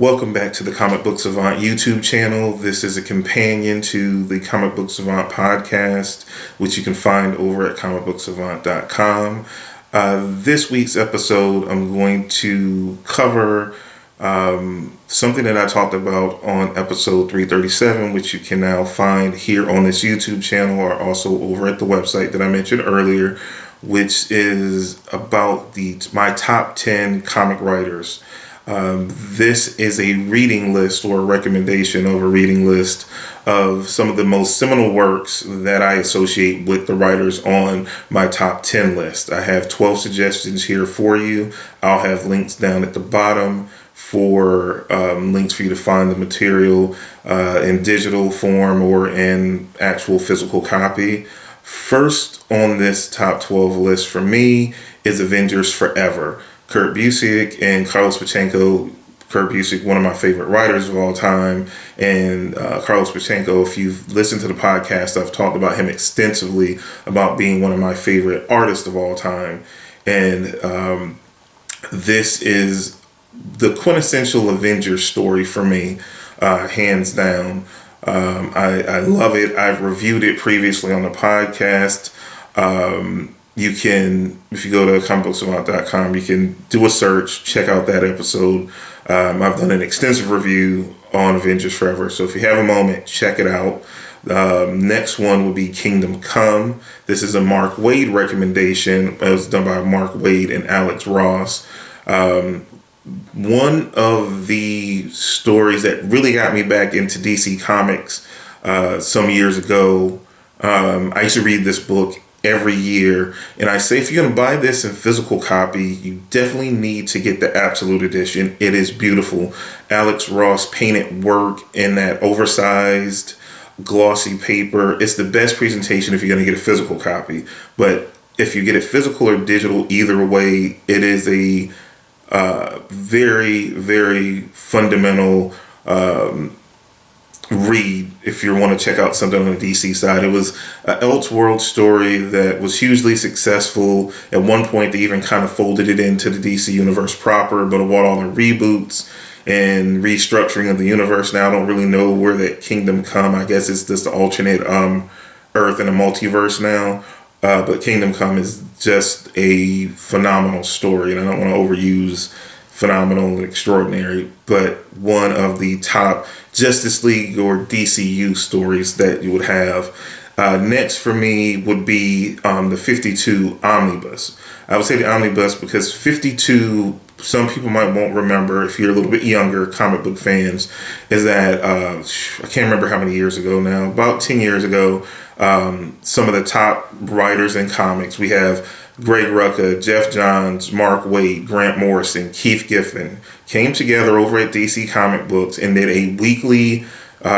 Welcome back to the Comic Book Savant YouTube channel. This is a companion to the Comic Book Savant podcast, which you can find over at comicbooksavant.com. This week's episode, I'm going to cover something that I talked about on episode 337, which you can now find here on this YouTube channel or also over at the website that I mentioned earlier, which is about my top 10 comic writers. This is a reading list or a recommendation of a reading list of some of the most seminal works that I associate with the writers on my top 10 list. I have 12 suggestions here for you. I'll have links down at the bottom for links for you to find the material in digital form or in actual physical copy. First on this top 12 list for me is Avengers Forever. Kurt Busiek and Carlos Pacheco. Kurt Busiek, one of my favorite writers of all time, and Carlos Pacheco, if you've listened to the podcast, I've talked about him extensively about being one of my favorite artists of all time. And this is the quintessential Avengers story for me, hands down. I love it. I've reviewed it previously on the podcast. You can, if you go to comicbooksavant.com, you can do a search, check out that episode. I've done an extensive review on Avengers Forever, so if you have a moment, check it out. Next one would be Kingdom Come. This is a Mark Waid recommendation. It was done by Mark Waid and Alex Ross. One of the stories that really got me back into DC Comics some years ago, I used to read this book every year, and I say if you're going to buy this in physical copy, you definitely need to get the Absolute Edition. It is beautiful. Alex Ross painted work in that oversized glossy paper. It's the best presentation if you're going to get a physical copy, but if you get it physical or digital, either way, it is a very, very fundamental read if you want to check out something on the DC side. It was an Elseworld story that was hugely successful. At one point, they even kind of folded it into the DC universe proper, but about all the reboots and restructuring of the universe, now I don't really know where that Kingdom Come. I guess it's just the alternate Earth and a multiverse now. But Kingdom Come is just a phenomenal story, and I don't want to overuse phenomenal and extraordinary, but one of the top Justice League or DCU stories that you would have. Next for me would be the 52 Omnibus. I would say the Omnibus because 52, some people won't remember if you're a little bit younger, comic book fans, is that, I can't remember how many years ago now, about 10 years ago, some of the top writers in comics, we have Greg Rucka, Jeph Johns, Mark Waid, Grant Morrison, Keith Giffen, came together over at DC Comic Books and did a weekly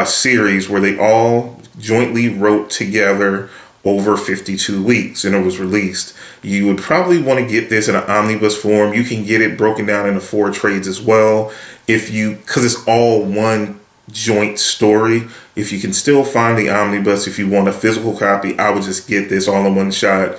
series where they all jointly wrote together over 52 weeks, and it was released. You would probably want to get this in an omnibus form. You can get it broken down into 4 trades as well, because it's all one joint story. If you can still find the omnibus, if you want a physical copy, I would just get this all in one shot.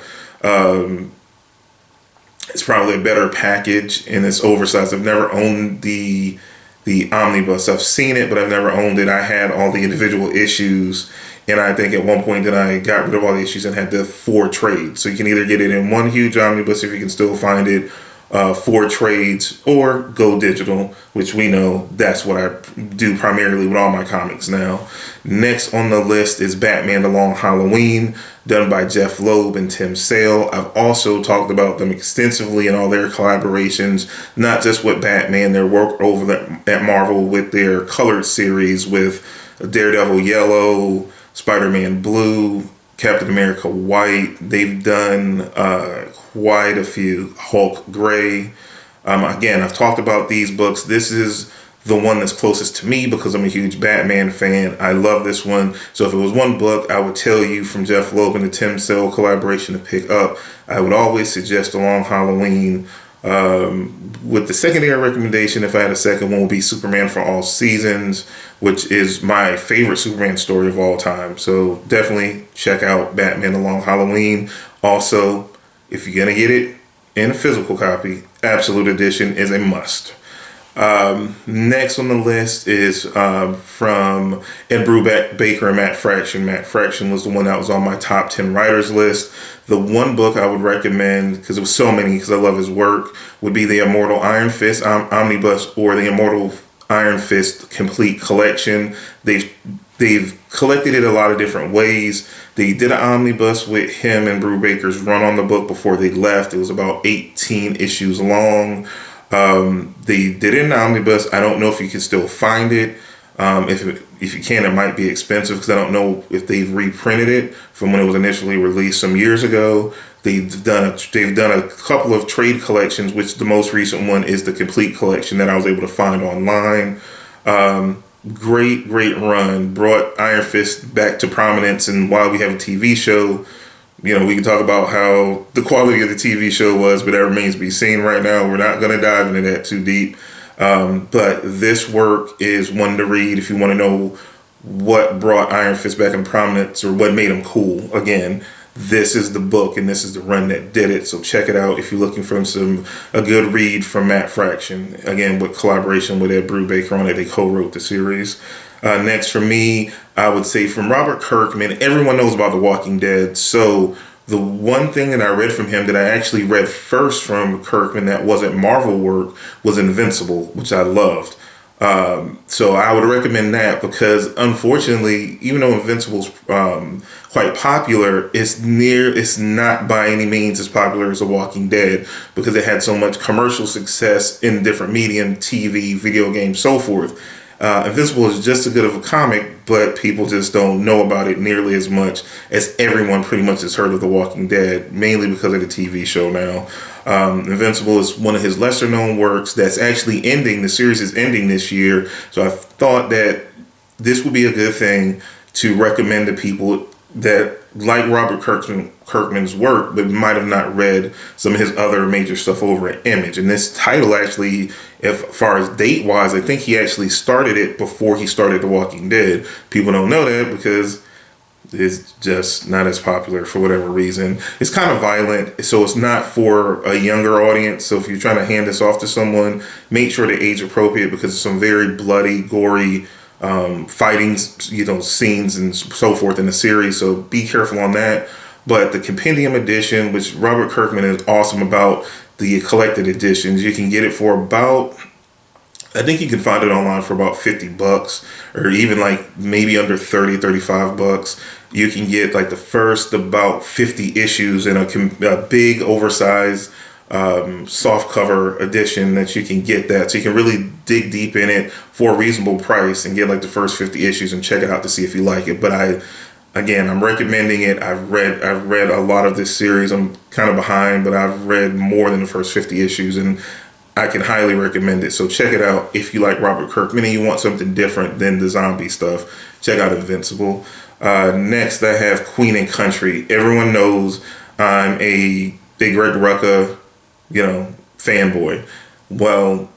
It's probably a better package, and it's oversized. I've never owned the omnibus. I've seen it, but I've never owned it. I had all the individual issues, and I think at one point that I got rid of all the issues and had the 4 trades. So you can either get it in one huge omnibus if you can still find it, 4 trades, or go digital, which we know that's what I do primarily with all my comics now. Next on the list is Batman The Long Halloween, done by Jeph Loeb and Tim Sale. I've also talked about them extensively in all their collaborations, not just with Batman, their work over at Marvel with their colored series with Daredevil Yellow, Spider-Man Blue, Captain America White. They've done quite a few. Hulk Gray. Again, I've talked about these books. This is the one that's closest to me because I'm a huge Batman fan. I love this one. So if it was one book I would tell you from Jeph Loeb and the Tim Sale collaboration to pick up, I would always suggest A Long Halloween. With the secondary recommendation, if I had a second one, would be Superman for All Seasons, which is my favorite Superman story of all time. So definitely check out Batman The Long Halloween. Also, if you're going to get it in a physical copy, Absolute Edition is a must. Next on the list is from Ed Brubaker and Matt Fraction. Matt Fraction was the one that was on my top 10 writers list. The one book I would recommend, because there was so many, because I love his work, would be the Immortal Iron Fist Omnibus or the Immortal Iron Fist Complete Collection. They've collected it a lot of different ways. They did an omnibus with him and Brubaker's run on the book before they left. It was about 18 issues long. They did it in an omnibus. I don't know if you can still find it. If you can, it might be expensive because I don't know if they've reprinted it from when it was initially released some years ago. They've done a couple of trade collections, which the most recent one is the complete collection that I was able to find online. Great run. Brought Iron Fist back to prominence, and while we have a TV show, you know, we can talk about how the quality of the TV show was, but that remains to be seen right now. We're not going to dive into that too deep. But this work is one to read if you want to know what brought Iron Fist back in prominence or what made him cool again. This is the book and this is the run that did it. So check it out if you're looking for a good read from Matt Fraction. Again, with collaboration with Ed Brubaker on it, they co-wrote the series. Next for me, I would say from Robert Kirkman. Everyone knows about The Walking Dead. So the one thing that I read from him that I actually read first from Kirkman that wasn't Marvel work was Invincible, which I loved. So I would recommend that because unfortunately, even though Invincible's quite popular, it's not by any means as popular as The Walking Dead because it had so much commercial success in different medium, TV, video games, so forth. Invincible is just as good of a comic, but people just don't know about it nearly as much as everyone pretty much has heard of The Walking Dead, mainly because of the TV show now. Invincible is one of his lesser known works that's actually ending. The series is ending this year. So I thought that this would be a good thing to recommend to people that like Robert Kirkman's work, but might have not read some of his other major stuff over at Image. And this title actually, as far as date-wise, I think he actually started it before he started The Walking Dead. People don't know that because it's just not as popular for whatever reason. It's kind of violent, so it's not for a younger audience. So if you're trying to hand this off to someone, make sure they're age appropriate because it's some very bloody, gory fighting, scenes and so forth in the series. So be careful on that. But the Compendium edition, which Robert Kirkman is awesome about, the collected editions, you can get it for about, I think you can find it online for about $50 or even like maybe under $35. You can get like the first about 50 issues in a big oversized soft cover edition that you can get that. So you can really dig deep in it for a reasonable price and get like the first 50 issues and check it out to see if you like it. But I'm recommending it. I've read a lot of this series. I'm kind of behind, but I've read more than the first 50 issues and I can highly recommend it. So check it out if you like Robert Kirkman and you want something different than the zombie stuff. Check out Invincible. Next, I have Queen and Country. Everyone knows I'm a big Greg Rucka, fanboy. Well,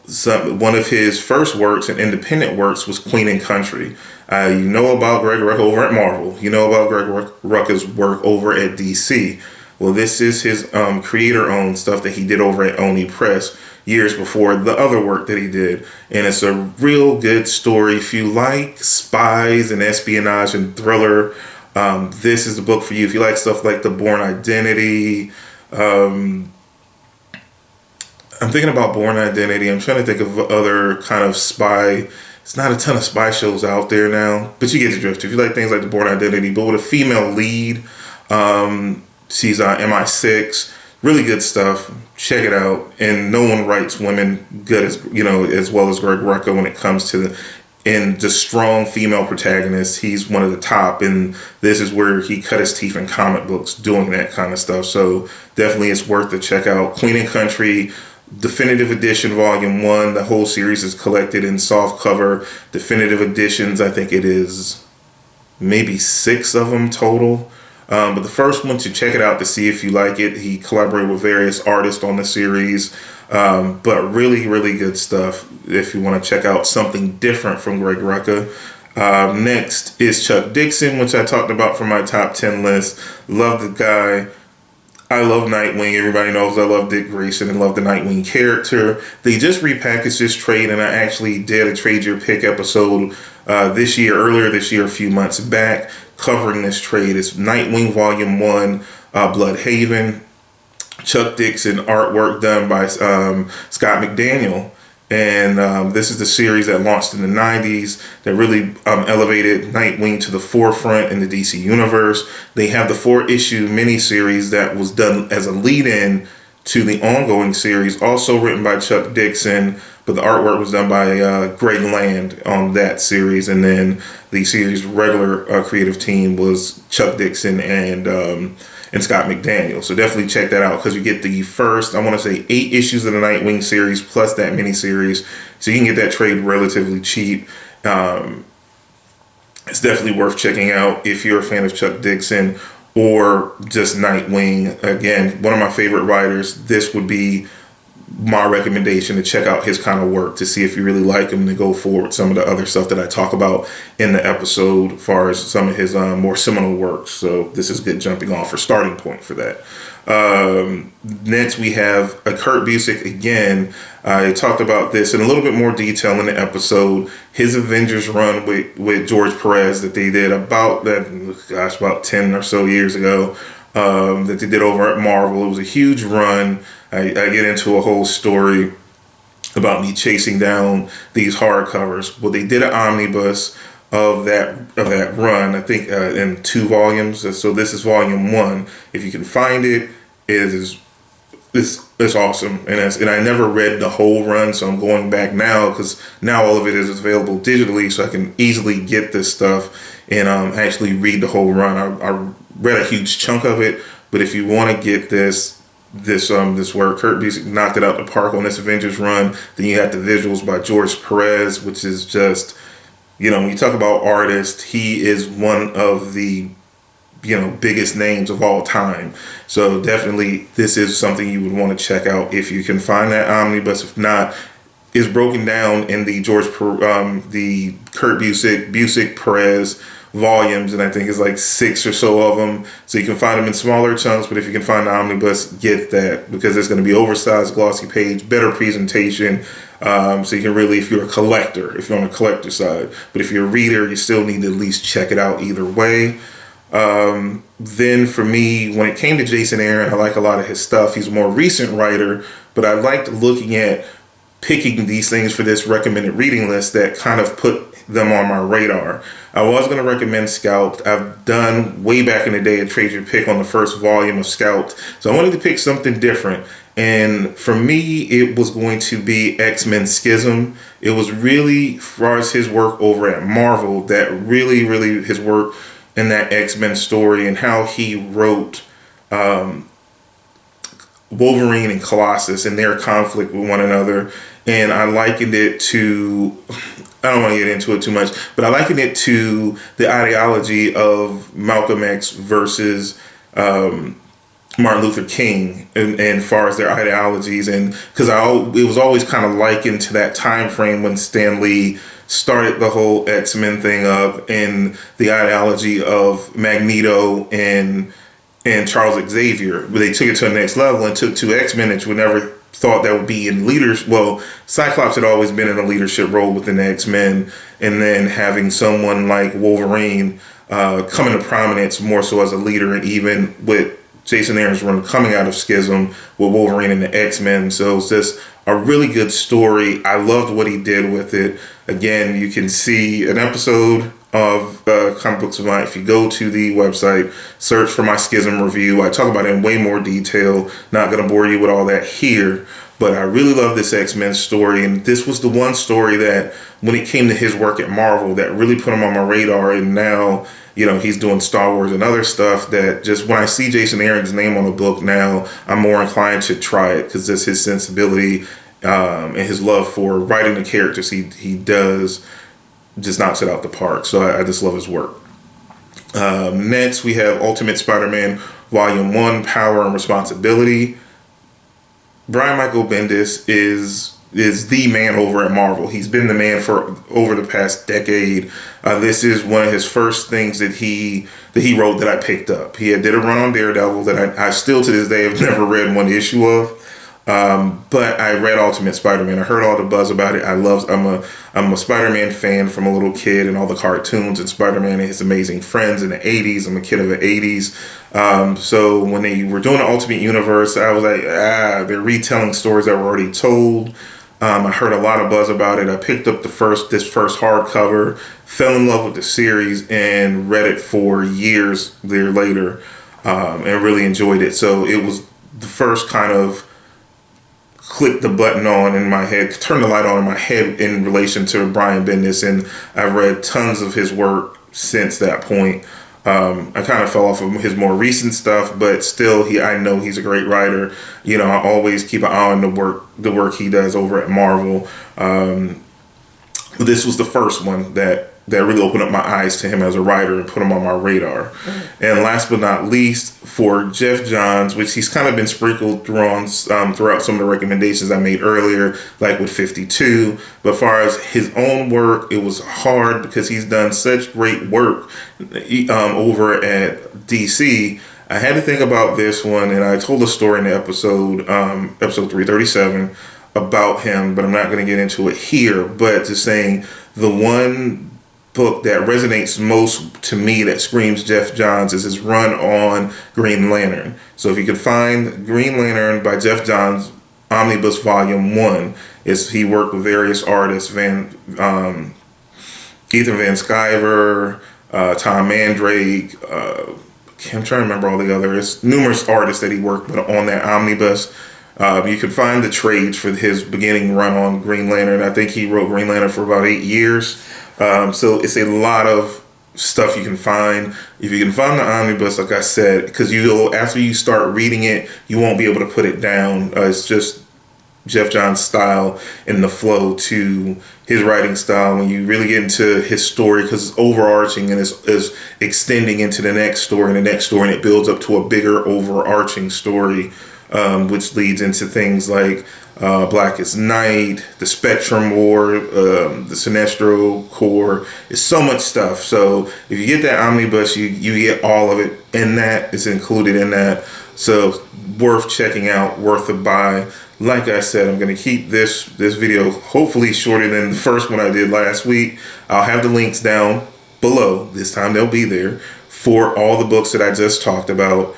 one of his first works and independent works was Queen and Country. You know about Greg Rucka over at Marvel. You know about Greg Rucka's work over at DC. Well, this is his creator-owned stuff that he did over at Oni Press years before the other work that he did. And it's a real good story. If you like spies and espionage and thriller, this is the book for you. If you like stuff like The Bourne Identity, I'm thinking about Bourne Identity. I'm trying to think of other kind of spy. It's not a ton of spy shows out there now, but you get the drift. If you like things like The Bourne Identity, but with a female lead, she's on MI6. Really good stuff. Check it out. And no one writes women good as well as Greg Rucka when it comes to the strong female protagonists. He's one of the top, and this is where he cut his teeth in comic books doing that kind of stuff. So definitely it's worth to check out. Queen and Country Definitive Edition Volume 1. The whole series is collected in soft cover. Definitive editions, I think it is maybe 6 of them total. But the first one, to check it out to see if you like it. He collaborated with various artists on the series. But really, really good stuff if you want to check out something different from Greg Rucka. Next is Chuck Dixon, which I talked about for my top 10 list. Love the guy. I love Nightwing. Everybody knows I love Dick Grayson and love the Nightwing character. They just repackaged this trade, and I actually did a Trade Your Pick episode earlier this year, a few months back, covering this trade. It's Nightwing Volume 1, Bloodhaven, Chuck Dixon, artwork done by Scott McDaniel. And this is the series that launched in the 90s that really elevated Nightwing to the forefront in the DC universe. They have the 4-issue miniseries that was done as a lead-in to the ongoing series, also written by Chuck Dixon, but the artwork was done by Greg Land on that series. And then the series' regular creative team was Chuck Dixon and Scott McDaniel. So definitely check that out, because you get the first, I want to say, 8 issues of the Nightwing series plus that miniseries. So you can get that trade relatively cheap. It's definitely worth checking out if you're a fan of Chuck Dixon or just Nightwing. Again, one of my favorite writers. This would be my recommendation to check out his kind of work to see if you really like him, to go forward some of the other stuff that I talk about in the episode as far as some of his more seminal works. So this is good jumping off or starting point for that. Next we have a Kurt Busiek again. I talked about this in a little bit more detail in the episode. His Avengers run with George Perez that they did about 10 or so years ago, that they did over at Marvel. It was a huge run. I get into a whole story about me chasing down these hardcovers. Well, they did an omnibus of that run, I think, in 2 volumes. So this is volume 1. If you can find it, it's awesome. And I never read the whole run, so I'm going back now, because now all of it is available digitally, so I can easily get this stuff and actually read the whole run. I read a huge chunk of it, but if you want to get this where Kurt Busiek knocked it out the park on this Avengers run, then you have the visuals by George Perez, which is just, when you talk about artists, he is one of the biggest names of all time. So definitely this is something you would want to check out if you can find that omnibus. If not, it's broken down in the the Kurt Busiek Perez volumes, and I think it's like 6 or so of them. So you can find them in smaller chunks, but if you can find the omnibus, get that, because it's going to be oversized, glossy page, better presentation. So you can really, if you're a collector, if you're on the collector side, but if you're a reader, you still need to at least check it out either way. Then for me, when it came to Jason Aaron, I like a lot of his stuff. He's a more recent writer, but I liked looking at picking these things for this recommended reading list that kind of put them on my radar. I was going to recommend Scalped. I've done way back in the day a Trade Your Pick on the first volume of Scalped, so I wanted to pick something different. And for me, it was going to be X-Men Schism. It was really, as far as his work over at Marvel, that really his work in that X-Men story and how he wrote Wolverine and Colossus and their conflict with one another. And I likened it to, I don't want to get into it too much, but I likened it to the ideology of Malcolm X versus Martin Luther King, and far as their ideologies, and because it was always kind of likened to that time frame when Stan Lee started the whole X-Men thing up, and the ideology of Magneto and Charles Xavier, but they took it to the next level and took 2 X-Men that you would never thought that would be in leaders. Well, Cyclops had always been in a leadership role within the X-Men, and then having someone like Wolverine come into prominence more so as a leader, and even with Jason Aaron's run coming out of Schism with Wolverine and the X-Men. So it's just a really good story. I loved what he did with it. Again, you can see an episode of Comic Book Savant. If you go to the website, search for my Schism review. I talk about it in way more detail. Not going to bore you with all that here, but I really love this X-Men story, and this was the one story that, when it came to his work at Marvel, that really put him on my radar. And now, he's doing Star Wars and other stuff that just, when I see Jason Aaron's name on a book now, I'm more inclined to try it, because that's his sensibility and his love for writing the characters he does just knocks it out the park. So I just love his work. Next, we have Ultimate Spider-Man Volume 1, Power and Responsibility. Brian Michael Bendis is the man over at Marvel. He's been the man for over the past decade. This is one of his first things that he wrote that I picked up. He did a run on Daredevil that I still to this day have never read one issue of. But I read Ultimate Spider-Man. I heard all the buzz about it. I'm a Spider-Man fan from a little kid and all the cartoons and Spider-Man and his amazing friends in the 80s. I'm a kid of the 80s. So when they were doing the Ultimate Universe, I was like, they're retelling stories that were already told. I heard a lot of buzz about it. I picked up this first hardcover, fell in love with the series, and read it for years there later, and really enjoyed it. So it was the first kind of click the button on in my head, turn the light on in my head in relation to Brian Bendis, and I've read tons of his work since that point. I kind of fell off of his more recent stuff, but still, I know he's a great writer. You know, I always keep an eye on the work he does over at Marvel. This was the first one that really opened up my eyes to him as a writer and put him on my radar. And last but not least, for Jeph Johns, which he's kind of been sprinkled throughout some of the recommendations I made earlier, like with 52. But as far as his own work, it was hard because he's done such great work over at DC. I had to think about this one, and I told a story in the episode 337 about him, but I'm not going to get into it here. But just saying, the one book that resonates most to me that screams Jeph Johns is his run on Green Lantern. So if you could find Green Lantern by Jeph Johns Omnibus Volume 1, he worked with various artists, Ethan Van Sciver, Tom Mandrake, I'm trying to remember all the others, numerous artists that he worked with on that omnibus. You can find the trades for his beginning run on Green Lantern. I think he wrote Green Lantern for about 8 years. So it's a lot of stuff you can find. If you can find the omnibus, like I said, because after you start reading it, you won't be able to put it down. It's just Jeph Johns' style and the flow to his writing style when you really get into his story, because it's overarching and is extending into the next story and the next story, and it builds up to a bigger overarching story, which leads into things like Blackest Night, the Spectrum War, the Sinestro Corps. It's so much stuff. So if you get that omnibus, you get all of it in that. It's included in that. So worth checking out, worth a buy. Like I said, I'm going to keep this video hopefully shorter than the first one I did last week. I'll have the links down below. This time they'll be there for all the books that I just talked about.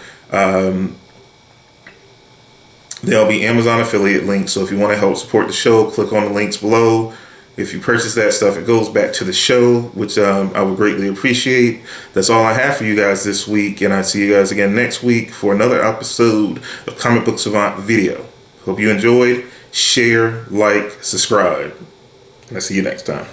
There'll be Amazon affiliate links, so if you want to help support the show, click on the links below. If you purchase that stuff, it goes back to the show, which I would greatly appreciate. That's all I have for you guys this week, and I'll see you guys again next week for another episode of Comic Book Savant Video. Hope you enjoyed. Share, like, subscribe, and I'll see you next time.